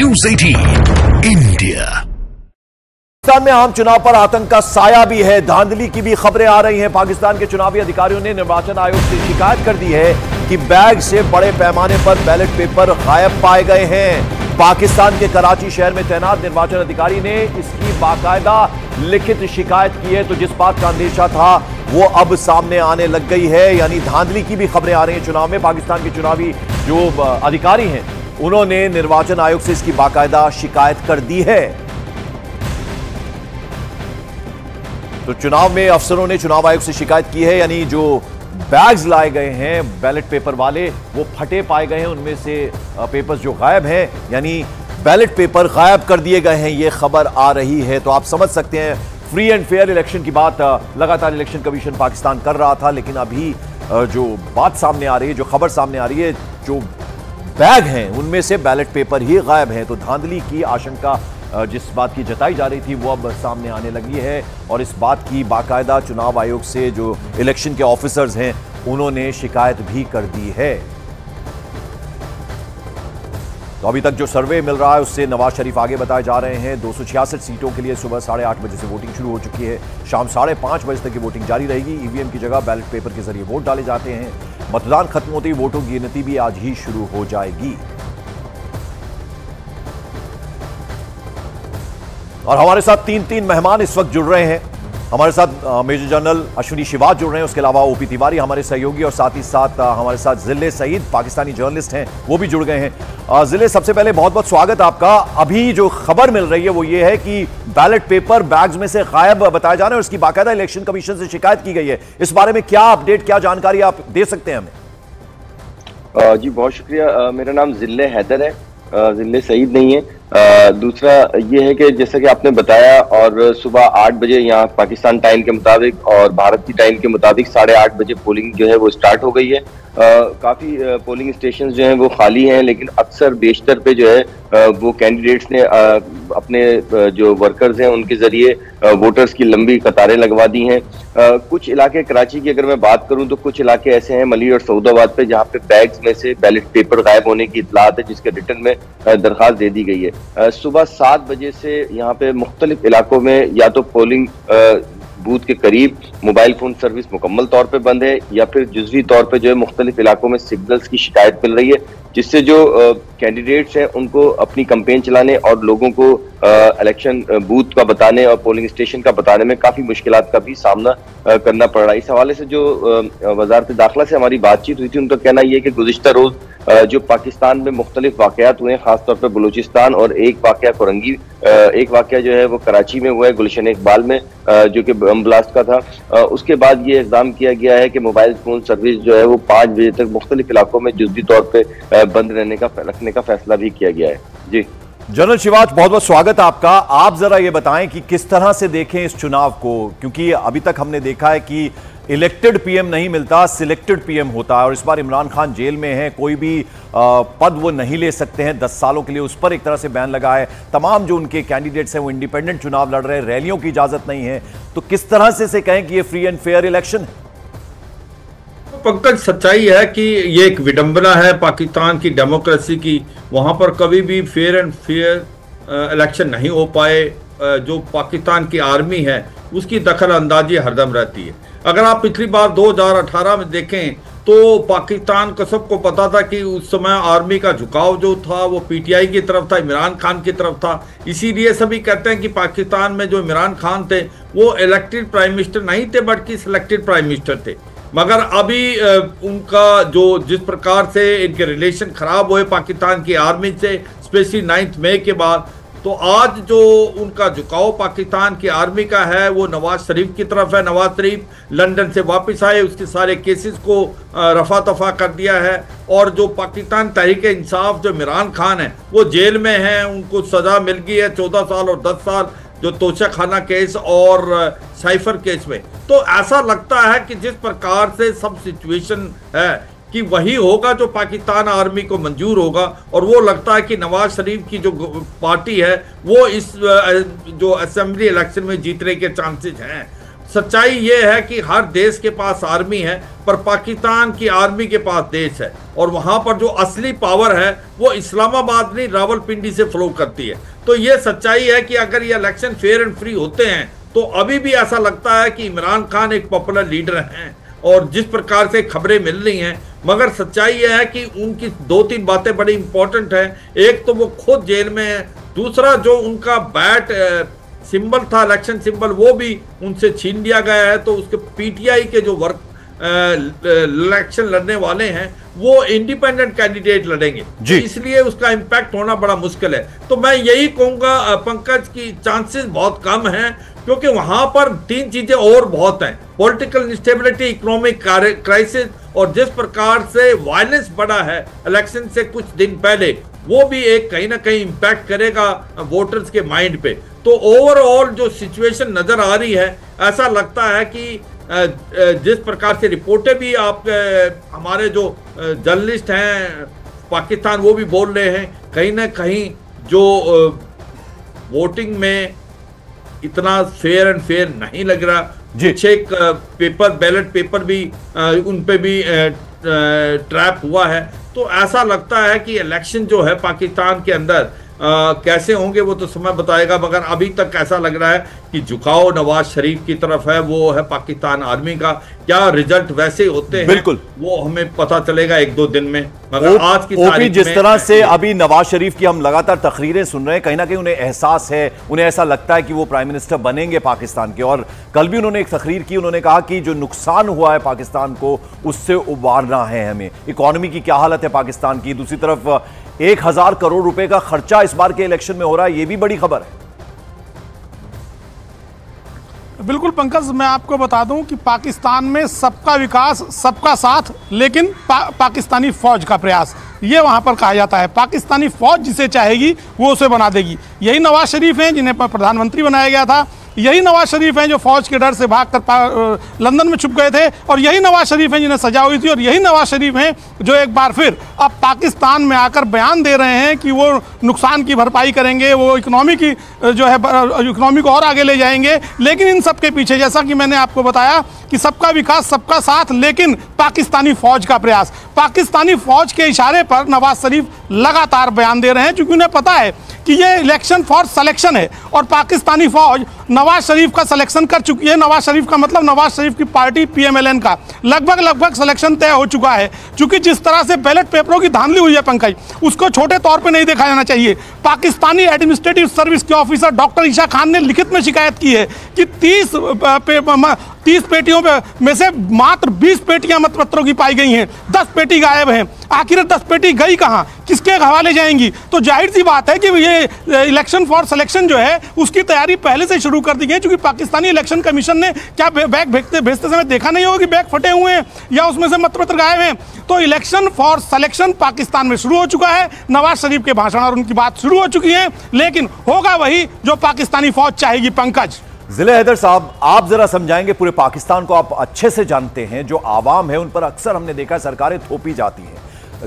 News 18 India. Pakistan में आम चुनाव पर आतंक का साया भी है, धांधली की भी खबरें आ रही हैं। पाकिस्तान के चुनावी अधिकारियों ने निर्वाचन आयोग से शिकायत कर दी है कि बैग से बड़े पैमाने पर बैलेट पेपर गायब पाए गए हैं। पाकिस्तान के कराची शहर में तैनात निर्वाचन अधिकारी ने इसकी बाकायदा लिखित शिकायत की है, तो जिस बात का अंदेशा था वो अब सामने आने लग गई है। यानी धांधली की भी खबरें आ रही हैं चुनाव में। पाकिस्तान के चुनावी जो अधिकारी हैं उन्होंने निर्वाचन आयोग से इसकी बाकायदा शिकायत कर दी है। तो चुनाव में अफसरों ने चुनाव आयोग से शिकायत की है, यानी जो बैग्स लाए गए हैं बैलेट पेपर वाले वो फटे पाए गए हैं, उनमें से पेपर्स जो गायब हैं, यानी बैलेट पेपर गायब कर दिए गए हैं, ये खबर आ रही है। तो आप समझ सकते हैं फ्री एंड फेयर इलेक्शन की बात लगातार इलेक्शन कमीशन पाकिस्तान कर रहा था, लेकिन अभी जो बात सामने आ रही है, जो खबर सामने आ रही है, जो बैग हैं उनमें से बैलेट पेपर ही गायब हैं। तो धांधली की आशंका जिस बात की जताई जा रही थी वो अब सामने आने लगी है, और इस बात की बाकायदा चुनाव आयोग से जो इलेक्शन के ऑफिसर्स हैं उन्होंने शिकायत भी कर दी है। तो अभी तक जो सर्वे मिल रहा है उससे नवाज शरीफ आगे बताए जा रहे हैं। 266 सीटों के लिए सुबह 8:30 बजे से वोटिंग शुरू हो चुकी है। शाम 5:30 बजे तक की वोटिंग जारी रहेगी। ईवीएम की जगह बैलेट पेपर के जरिए वोट डाले जाते हैं। मतदान खत्म होते ही वोटों की गिनती भी आज ही शुरू हो जाएगी। और हमारे साथ तीन मेहमान इस वक्त जुड़ रहे हैं। हमारे साथ मेजर जनरल अश्विनी शिवाज जुड़ रहे हैं, उसके अलावा ओपी तिवारी हमारे सहयोगी, और साथ ही साथ हमारे साथ जिले सईद पाकिस्तानी जर्नलिस्ट हैं, वो भी जुड़ गए हैं। जिले, सबसे पहले बहुत बहुत स्वागत आपका। अभी जो खबर मिल रही है वो ये है कि बैलेट पेपर बैग्स में से गायब बताए जा रहे हैं और इसकी बाकायदा इलेक्शन कमीशन से शिकायत की गई है। इस बारे में क्या अपडेट, क्या जानकारी आप दे सकते हैं हमें? जी बहुत शुक्रिया। मेरा नाम जिले हैदर है, जिले सईद नहीं है। दूसरा ये है कि जैसा कि आपने बताया, और सुबह 8 बजे यहाँ पाकिस्तान टाइम के मुताबिक और भारत की टाइम के मुताबिक 8:30 बजे पोलिंग जो है वो स्टार्ट हो गई है। काफ़ी पोलिंग स्टेशन जो हैं वो खाली हैं, लेकिन अक्सर बेशतर पे जो है वो कैंडिडेट्स ने अपने जो वर्कर्स हैं उनके ज़रिए वोटर्स की लंबी कतारें लगवा दी हैं। कुछ इलाके कराची की अगर मैं बात करूं तो कुछ इलाके ऐसे हैं मली और सऊदाबाद पे जहां पे बैग्स में से बैलेट पेपर गायब होने की इतलात है, जिसके रिटर्न में दरख्वास्त दे दी गई है। सुबह 7 बजे से यहाँ पे मुख्तलिफ इलाकों में या तो पोलिंग बूथ के करीब मोबाइल फोन सर्विस मुकम्मल तौर पे बंद है, या फिर जुज़वी तौर पे जो है मुख्तलिफ इलाकों में सिग्नल्स की शिकायत मिल रही है, जिससे जो कैंडिडेट्स हैं उनको अपनी कैंपेन चलाने और लोगों को इलेक्शन बूथ का बताने और पोलिंग स्टेशन का बताने में काफ़ी मुश्किलात का भी सामना करना पड़ रहा है। इस हवाले से जो वजारत दाखिला से हमारी बातचीत हुई थी, उनका कहना यह है कि गुज़िश्ता रोज़ जो पाकिस्तान में मुख्तलिफ वाक़यात हुए हैं, खासतौर पर बलूचिस्तान, और एक वाक़या कोरंगी, एक वाक़या जो है वो कराची में हुआ है गुलशन इकबाल में, जो कि बम ब्लास्ट का था। उसके बाद ये इक़दाम किया गया है कि मोबाइल फ़ोन सर्विस जो है वो 5 बजे तक मुख्तलिफ इलाकों में जुज़वी तौर पर बंद रखने का फैसला भी किया गया है। जी जनरल शिवाज, बहुत बहुत स्वागत आपका। आप जरा ये बताएं कि किस तरह से देखें इस चुनाव को, क्योंकि अभी तक हमने देखा है कि इलेक्टेड पीएम नहीं मिलता, सिलेक्टेड पीएम होता है, और इस बार इमरान खान जेल में है, कोई भी पद वो नहीं ले सकते हैं 10 सालों के लिए, उस पर एक तरह से बैन लगा है। तमाम जो उनके कैंडिडेट्स हैं वो इंडिपेंडेंट चुनाव लड़ रहे हैं, रैलियों की इजाजत नहीं है। तो किस तरह से कहें कि ये फ्री एंड फेयर इलेक्शन है? पंकज, सच्चाई है कि ये एक विडंबना है पाकिस्तान की डेमोक्रेसी की। वहाँ पर कभी भी फेयर एंड फेयर इलेक्शन नहीं हो पाए। जो पाकिस्तान की आर्मी है उसकी दखल अंदाजी हरदम रहती है। अगर आप पिछली बार 2018 में देखें तो पाकिस्तान को सबको पता था कि उस समय आर्मी का झुकाव जो था वो पीटीआई की तरफ था, इमरान खान की तरफ था। इसीलिए सभी कहते हैं कि पाकिस्तान में जो इमरान खान थे वो इलेक्टेड प्राइम मिनिस्टर नहीं थे बल्कि सिलेक्टेड प्राइम मिनिस्टर थे। मगर अभी उनका जो जिस प्रकार से इनके रिलेशन खराब हुए पाकिस्तान की आर्मी से, स्पेशली 9 मई के बाद, तो आज जो उनका झुकाव पाकिस्तान की आर्मी का है वो नवाज शरीफ की तरफ है। नवाज शरीफ लंदन से वापस आए, उसके सारे केसेस को रफा दफा कर दिया है, और जो पाकिस्तान तहरीक इंसाफ जो इमरान खान है वो जेल में हैं, उनको सज़ा मिल गई है 14 साल और 10 साल, जो तोशा खाना केस और साइफर केस में। तो ऐसा लगता है कि जिस प्रकार से सब सिचुएशन है कि वही होगा जो पाकिस्तान आर्मी को मंजूर होगा, और वो लगता है कि नवाज शरीफ की जो पार्टी है वो इस जो असेंबली इलेक्शन में जीतने के चांसेस हैं। सच्चाई ये है कि हर देश के पास आर्मी है, पर पाकिस्तान की आर्मी के पास देश है, और वहां पर जो असली पावर है वो इस्लामाबाद नहीं रावलपिंडी से फ्लो करती है। तो ये सच्चाई है कि अगर ये इलेक्शन फेयर एंड फ्री होते हैं तो अभी भी ऐसा लगता है कि इमरान खान एक पॉपुलर लीडर हैं, और जिस प्रकार से खबरें मिल रही हैं, मगर सच्चाई यह है कि उनकी 2-3 बातें बड़ी इंपॉर्टेंट हैं। एक तो वो खुद जेल में है, दूसरा जो उनका बैट सिंबल था, इलेक्शन सिंबल, वो भी उनसे छीन लिया गया है। तो उसके पीटीआई के जो इलेक्शन लड़ने वाले हैं वो इंडिपेंडेंट कैंडिडेट लड़ेंगे, तो इसलिए उसका इंपैक्ट होना बड़ा मुश्किल है। तो मैं यही कहूंगा पंकज की चांसेस बहुत कम हैं, क्योंकि वहां पर 3 चीजें और बहुत हैं, पॉलिटिकल इंस्टेबिलिटी, इकोनॉमिक क्राइसिस, और जिस प्रकार से वायलेंस बढ़ा है इलेक्शन से कुछ दिन पहले, वो भी एक कहीं ना कहीं इंपैक्ट करेगा वोटर्स के माइंड पे। तो ओवरऑल जो सिचुएशन नजर आ रही है, ऐसा लगता है कि जिस प्रकार से रिपोर्टें भी आप हमारे जो जर्नलिस्ट हैं पाकिस्तान वो भी बोल रहे हैं, कहीं ना कहीं जो वोटिंग में इतना फेयर एंड फेयर नहीं लग रहा। कुछ एक पेपर, बैलेट पेपर भी उन पे भी ट्रैप हुआ है। तो ऐसा लगता है कि इलेक्शन जो है पाकिस्तान के अंदर कैसे होंगे वो तो समय बताएगा, मगर अभी तक ऐसा लग रहा है कि झुकाव नवाज शरीफ की तरफ है, वो है पाकिस्तान आर्मी का। क्या रिजल्ट वैसे होते हैं बिल्कुल वो हमें पता चलेगा 1-2 दिन में, मगर आज की तारीख जिस तरह से अभी नवाज शरीफ की हम लगातार तकरीरें सुन रहे हैं, कहीं ना कहीं उन्हें एहसास है, उन्हें ऐसा लगता है कि वो प्राइम मिनिस्टर बनेंगे पाकिस्तान के। और कल भी उन्होंने एक तकरीर की, उन्होंने कहा कि जो नुकसान हुआ है पाकिस्तान को उससे उबारना है हमें। इकोनॉमी की क्या हालत है पाकिस्तान की, दूसरी तरफ 1000 करोड़ रुपए का खर्चा इस बार के इलेक्शन में हो रहा है, यह भी बड़ी खबर है। बिल्कुल पंकज, मैं आपको बता दूं कि पाकिस्तान में सबका विकास सबका साथ, लेकिन पाकिस्तानी फौज का प्रयास, ये वहां पर कहा जाता है। पाकिस्तानी फौज जिसे चाहेगी वो उसे बना देगी। यही नवाज शरीफ हैं जिन्हें प्रधानमंत्री बनाया गया था, यही नवाज शरीफ हैं जो फौज के डर से भागकर लंदन में छुप गए थे, और यही नवाज शरीफ हैं जिन्हें सजा हुई थी, और यही नवाज शरीफ हैं जो एक बार फिर अब पाकिस्तान में आकर बयान दे रहे हैं कि वो नुकसान की भरपाई करेंगे, वो इकोनॉमी की जो है इकोनॉमी को और आगे ले जाएंगे। लेकिन इन सब के पीछे, जैसा कि मैंने आपको बताया कि सबका विकास सबका साथ, लेकिन पाकिस्तानी फौज का प्रयास, पाकिस्तानी फौज के इशारे पर नवाज शरीफ लगातार बयान दे रहे हैं, क्योंकि उन्हें पता है कि ये इलेक्शन फॉर सिलेक्शन है, और पाकिस्तानी फौज नवाज शरीफ का सिलेक्शन कर चुकी है। नवाज शरीफ का मतलब नवाज शरीफ की पार्टी PMLN का लगभग सिलेक्शन तय हो चुका है। क्योंकि जिस तरह से बैलेट पेपरों की धांधली हुई है पंकज, उसको छोटे तौर पे नहीं देखा जाना चाहिए। पाकिस्तानी एडमिनिस्ट्रेटिव सर्विस के ऑफिसर डॉक्टर ईशा खान ने लिखित में शिकायत की है कि 30 पेटियों में से मात्र 20 पेटियां मतपत्रों की पाई गई हैं, 10 पेटी गायब हैं। आखिर 10 पेटी गई कहां, किसके हवाले जाएंगी? तो जाहिर सी बात है कि ये इलेक्शन फॉर सिलेक्शन जो है उसकी तैयारी पहले से शुरू कर दी गई, क्योंकि पाकिस्तानी इलेक्शन कमीशन ने क्या बैग भेजते समय देखा नहीं होगा कि बैग फटे हुए हैं या उसमें से मतपत्र गायब हैं। तो इलेक्शन फॉर सिलेक्शन पाकिस्तान में शुरू हो चुका है, नवाज शरीफ के भाषण और उनकी बात शुरू हो चुकी है, लेकिन होगा वही जो पाकिस्तानी फौज चाहेगी। पंकज, जिले हैदर साहब, आप जरा समझाएंगे, पूरे पाकिस्तान को आप अच्छे से जानते हैं, जो आवाम है उन पर अक्सर हमने देखा सरकारें थोपी जाती हैं,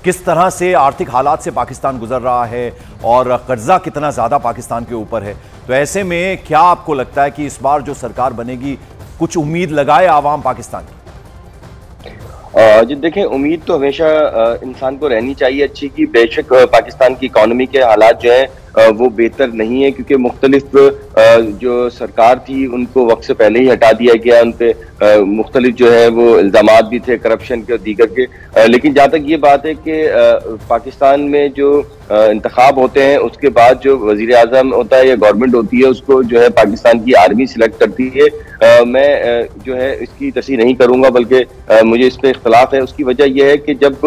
किस तरह से आर्थिक हालात से पाकिस्तान गुजर रहा है और कर्जा कितना ज्यादा पाकिस्तान के ऊपर है। तो ऐसे में क्या आपको लगता है कि इस बार जो सरकार बनेगी, कुछ उम्मीद लगाए आवाम पाकिस्तान की? जी देखिए, उम्मीद तो हमेशा इंसान को रहनी चाहिए अच्छी की। बेशक पाकिस्तान की इकोनॉमी के हालात जो है वो बेहतर नहीं है, क्योंकि मुख्तलिफ जो सरकार थी उनको वक्त से पहले ही हटा दिया गया, उन पे मुख्तलिफ जो है वो इल्जामात भी थे करप्शन के और दीगर के। लेकिन जहाँ तक ये बात है कि पाकिस्तान में जो इंतखाब होते हैं उसके बाद जो वजीर आजम होता है या गवर्नमेंट होती है उसको जो है पाकिस्तान की आर्मी सिलेक्ट करती है। मैं जो है इसकी तस्दीक नहीं करूंगा, बल्कि मुझे इस पर इख्तलाफ है। उसकी वजह यह है कि जब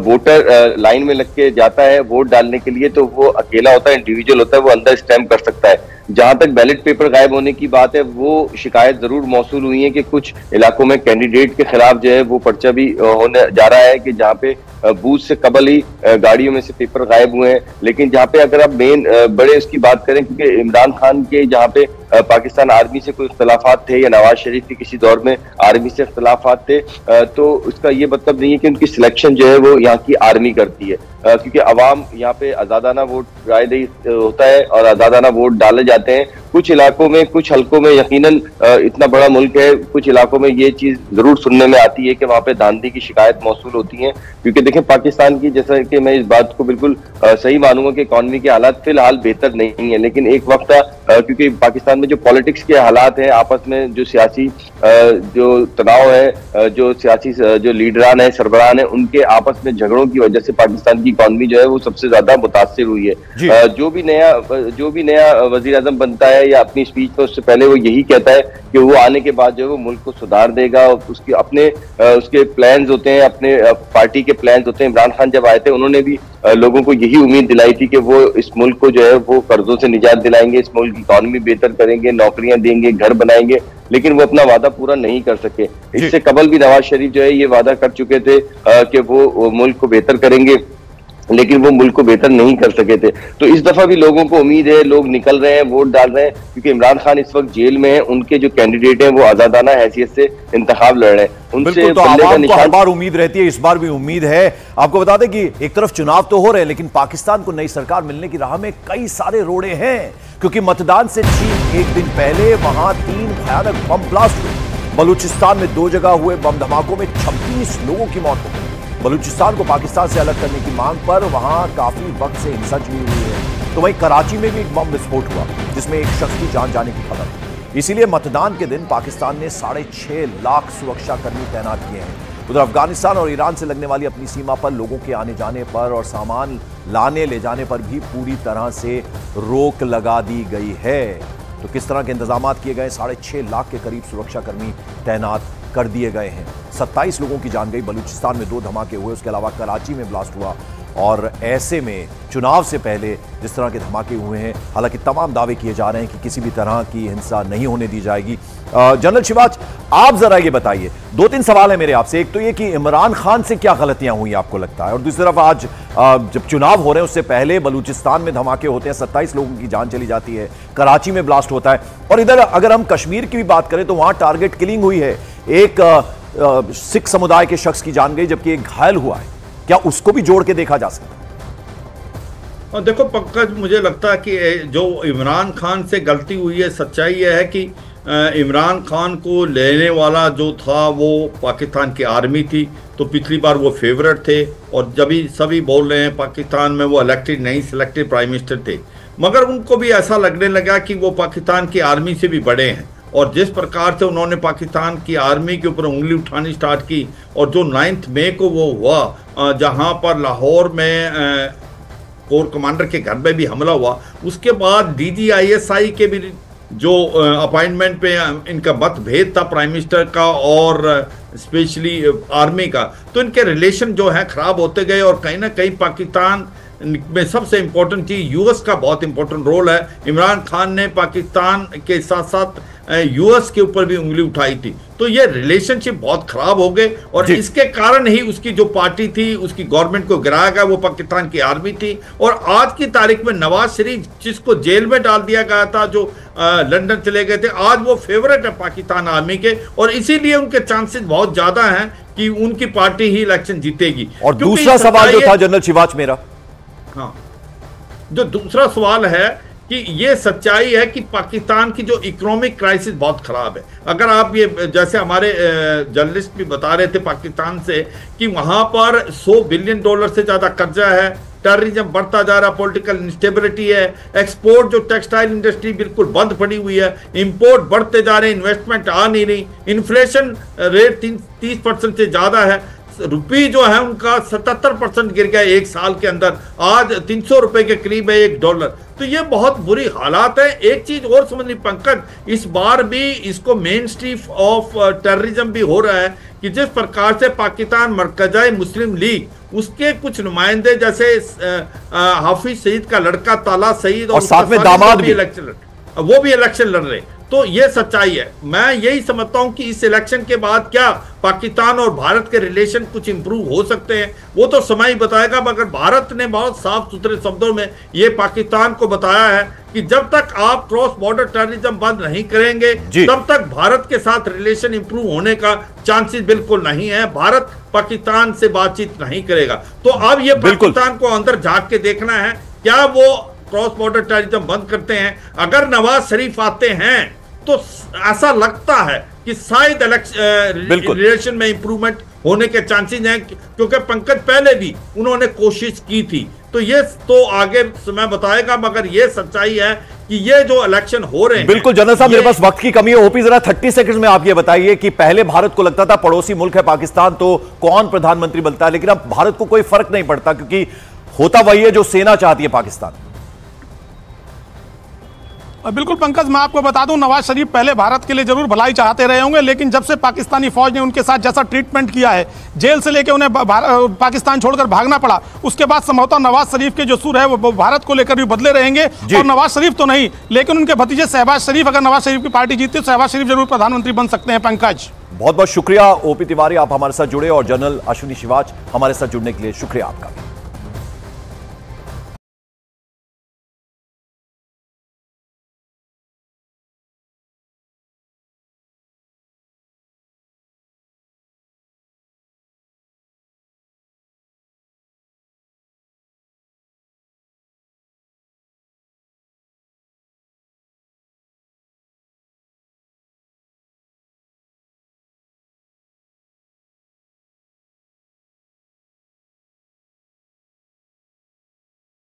वोटर लाइन में लग के जाता है वोट डालने के लिए, तो वो अकेला होता है, इंडिविजुअल होता है, वो अंदर स्टैम्प कर सकता है। जहां तक बैलेट पेपर गायब होने की बात है, वो शिकायत जरूर मौसूल हुई है कि कुछ इलाकों में कैंडिडेट के खिलाफ जो है वो पर्चा भी होने जा रहा है कि जहां पे बूथ से कबल ही गाड़ियों में से पेपर गायब हुए हैं। लेकिन जहां पे अगर आप मेन बड़े उसकी बात करें, क्योंकि इमरान खान के जहां पे पाकिस्तान आर्मी से कोई इख्तलाफात थे या नवाज शरीफ के किसी दौर में आर्मी से इख्तलाफात थे, तो उसका ये मतलब नहीं है कि उनकी सिलेक्शन जो है वो यहाँ की आर्मी करती है, क्योंकि अवाम यहाँ पे आजादाना वोट राय दही होता है और आजादाना वोट डाले जाते हैं। कुछ इलाकों में, कुछ हलकों में यकीनन इतना बड़ा मुल्क है, कुछ इलाकों में ये चीज जरूर सुनने में आती है कि वहां पे धांधली की शिकायत मौसूल होती है। क्योंकि देखें पाकिस्तान की, जैसा कि मैं इस बात को बिल्कुल सही मानूंगा कि इकॉनमी के हालात फिलहाल बेहतर नहीं है, लेकिन एक वक्त था क्योंकि पाकिस्तान में जो पॉलिटिक्स के हालात हैं, आपस में जो सियासी जो तनाव है, जो सियासी जो लीडरान है, सरबराहान है, उनके आपस में झगड़ों की वजह से पाकिस्तान की इकॉनमी जो है वो सबसे ज्यादा मुतासिर हुई है। जो भी नया वजीर आजम बनता है या अपनी स्पीच में उससे पहले वो यही कहता है कि वो आने के बाद जो है वो मुल्क को सुधार देगा। उसके अपने उसके प्लान्स होते हैं, अपने पार्टी के प्लान्स होते हैं। इमरान खान जब आए थे उन्होंने भी लोगों को यही उम्मीद दिलाई थी कि वो इस मुल्क को जो है वो कर्जों से निजात दिलाएंगे, इस मुल्क की इकॉनमी बेहतर करेंगे, नौकरियां देंगे, घर बनाएंगे, लेकिन वो अपना वादा पूरा नहीं कर सके। इससे कबल भी नवाज शरीफ जो है ये वादा कर चुके थे कि वो मुल्क को बेहतर करेंगे, लेकिन वो मुल्क को बेहतर नहीं कर सके थे। तो इस दफा भी लोगों को उम्मीद है, लोग निकल रहे हैं, वोट डाल रहे हैं, क्योंकि इमरान खान इस वक्त जेल में हैं, उनके जो कैंडिडेट हैं वो आजादाना हैसियत से इंतखाब लड़ रहे हैं। बिल्कुल, तो आवाम को हर बार उम्मीद रहती है, इस बार भी उम्मीद है। आपको बता दें कि एक तरफ चुनाव तो हो रहे हैं, लेकिन पाकिस्तान को नई सरकार मिलने की राह में कई सारे रोड़े हैं, क्योंकि मतदान से ठीक एक दिन पहले वहां 3 भयानक बम ब्लास्ट हुए। बलूचिस्तान में 2 जगह हुए बम धमाकों में 26 लोगों की मौत हो गई। बलूचिस्तान को पाकिस्तान से अलग करने की मांग पर वहां काफी वक्त से हिंसा छिड़ी हुई है। तो वहीं कराची में भी एक बम विस्फोट हुआ जिसमें एक शख्स की जान जाने की खबर है। इसीलिए मतदान के दिन पाकिस्तान ने 6.5 लाख सुरक्षा कर्मी तैनात किए हैं। उधर अफगानिस्तान और ईरान से लगने वाली अपनी सीमा पर लोगों के आने जाने पर और सामान लाने ले जाने पर भी पूरी तरह से रोक लगा दी गई है। तो किस तरह के इंतजाम किए गए? 6.5 लाख के करीब सुरक्षा कर्मी तैनात कर दिए गए हैं। 27 लोगों की जान गई। बलूचिस्तान में 2 धमाके हुए, उसके अलावा कराची में ब्लास्ट हुआ। और ऐसे में चुनाव से पहले जिस तरह के धमाके हुए हैं, हालांकि तमाम दावे किए जा रहे हैं कि किसी भी तरह की हिंसा नहीं होने दी जाएगी। जनरल शिवाज, आप जरा ये बताइए, 2-3 सवाल है मेरे आपसे। एक तो ये कि इमरान खान से क्या गलतियां हुई आपको लगता है, और दूसरी तरफ आज जब चुनाव हो रहे हैं उससे पहले बलूचिस्तान में धमाके होते हैं, 27 लोगों की जान चली जाती है, कराची में ब्लास्ट होता है, और इधर अगर हम कश्मीर की भी बात करें तो वहां टारगेट किलिंग हुई है। एक सिख समुदाय के शख्स की जान गई जबकि एक घायल हुआ है। क्या उसको भी जोड़ के देखा जा सकता है? और देखो पंकज, मुझे लगता है कि जो इमरान खान से गलती हुई है, सच्चाई यह है कि इमरान खान को लेने वाला जो था वो पाकिस्तान की आर्मी थी। तो पिछली बार वो फेवरेट थे और जब सभी बोल रहे हैं पाकिस्तान में वो इलेक्टेड नहीं, सिलेक्टेड प्राइम मिनिस्टर थे, मगर उनको भी ऐसा लगने लगा कि वो पाकिस्तान की आर्मी से भी बड़े हैं। और जिस प्रकार से उन्होंने पाकिस्तान की आर्मी के ऊपर उंगली उठानी स्टार्ट की, और जो 9 मई को वो हुआ जहां पर लाहौर में कोर कमांडर के घर में भी हमला हुआ, उसके बाद DGISI के भी जो अपॉइंटमेंट पे इनका मतभेद था प्राइम मिनिस्टर का और स्पेशली आर्मी का, तो इनके रिलेशन जो है खराब होते गए। और कहीं ना कहीं पाकिस्तान में सबसे इंपॉर्टेंट चीज यूएस का बहुत इंपॉर्टेंट रोल है। इमरान खान ने पाकिस्तान के साथ साथ यूएस के ऊपर भी उंगली उठाई थी, तो ये रिलेशनशिप बहुत खराब हो गए। और इसके कारण ही उसकी जो पार्टी थी, उसकी गवर्नमेंट को गिराया गया, वो पाकिस्तान की आर्मी थी। और आज की तारीख में नवाज शरीफ, जिसको जेल में डाल दिया गया था, जो लंदन चले गए थे, आज वो फेवरेट है पाकिस्तान आर्मी के, और इसीलिए उनके चांसेस बहुत ज्यादा हैं कि उनकी पार्टी ही इलेक्शन जीतेगी। और दूसरा सवाल जो था जनरल शिवाज मेरा, हाँ, जो दूसरा सवाल है कि ये सच्चाई है कि पाकिस्तान की जो इकोनॉमिक क्राइसिस बहुत खराब है। अगर आप ये, जैसे हमारे जर्नलिस्ट भी बता रहे थे पाकिस्तान से, कि वहां पर $100 बिलियन से ज्यादा कर्जा है, टेररिज्म बढ़ता जा रहा, पॉलिटिकल इंस्टेबिलिटी है, एक्सपोर्ट जो टेक्सटाइल इंडस्ट्री बिल्कुल बंद पड़ी हुई है, इंपोर्ट बढ़ते जा रहे, इन्वेस्टमेंट आ नहीं रही, इन्फ्लेशन रेट 30% से ज्यादा है, रुपये जो है उनका 77% गिर गया 1 साल के अंदर, आज 300 रुपए के करीब है $1। तो ये बहुत बुरी हालात है। एक चीज और समझ ली पंकज, इस बार भी इसको मेन स्ट्रीम ऑफ टेररिज्म भी हो रहा है कि जिस प्रकार से पाकिस्तान मरकज़ी मुस्लिम लीग, उसके कुछ नुमाइंदे जैसे हाफिज सईद का लड़का ताला सईद और साथ में दामाद भी वो भी इलेक्शन लड़ रहे। तो ये सच्चाई है। मैं यही समझता हूं कि इस इलेक्शन के बाद क्या पाकिस्तान और भारत के रिलेशन कुछ इंप्रूव हो सकते हैं, वो तो समय ही बताएगा। मगर भारत ने बहुत साफ सुथरे शब्दों में ये पाकिस्तान को बताया है कि जब तक आप क्रॉस बॉर्डर टेररिज्म बंद नहीं करेंगे तब तक भारत के साथ रिलेशन इंप्रूव होने का चांसेस बिल्कुल नहीं है। भारत पाकिस्तान से बातचीत नहीं करेगा। तो अब ये पाकिस्तान को अंदर झांक के देखना है, क्या वो क्रॉस बॉर्डर टेररिज्म बंद करते हैं। अगर नवाज शरीफ आते हैं तो ऐसा लगता है कि शायद रिलेशन में इंप्रूवमेंट होने के चांसेस हैं, क्योंकि पंकज पहले भी उन्होंने कोशिश की थी। तो ये तो आगे समय बताएगा, मगर ये सच्चाई है कि ये जो इलेक्शन हो रहे हैं। बिल्कुल जनरल साहब, मेरे पास वक्त की कमी है। ओपी जरा 30 सेकंड्स में आप ये बताइए कि पहले भारत को लगता था पड़ोसी मुल्क है पाकिस्तान तो कौन प्रधानमंत्री बनता है, लेकिन अब भारत को कोई फर्क नहीं पड़ता क्योंकि होता वही है जो सेना चाहती है पाकिस्तान। बिल्कुल पंकज, मैं आपको बता दूं, नवाज शरीफ पहले भारत के लिए जरूर भलाई चाहते रहे होंगे, लेकिन जब से पाकिस्तानी फौज ने उनके साथ जैसा ट्रीटमेंट किया है, जेल से लेकर उन्हें पाकिस्तान छोड़कर भागना पड़ा, उसके बाद संभवतः नवाज शरीफ के जो सुर है वो भारत को लेकर भी बदले रहेंगे। और नवाज शरीफ तो नहीं, लेकिन उनके भतीजे शहबाज शरीफ, अगर नवाज शरीफ की पार्टी जीतती तो शहबाज शरीफ जरूर प्रधानमंत्री बन सकते हैं। पंकज, बहुत बहुत शुक्रिया ओपी तिवारी, आप हमारे साथ जुड़े, और जनरल अश्विनी शिवाच हमारे साथ जुड़ने के लिए शुक्रिया आपका।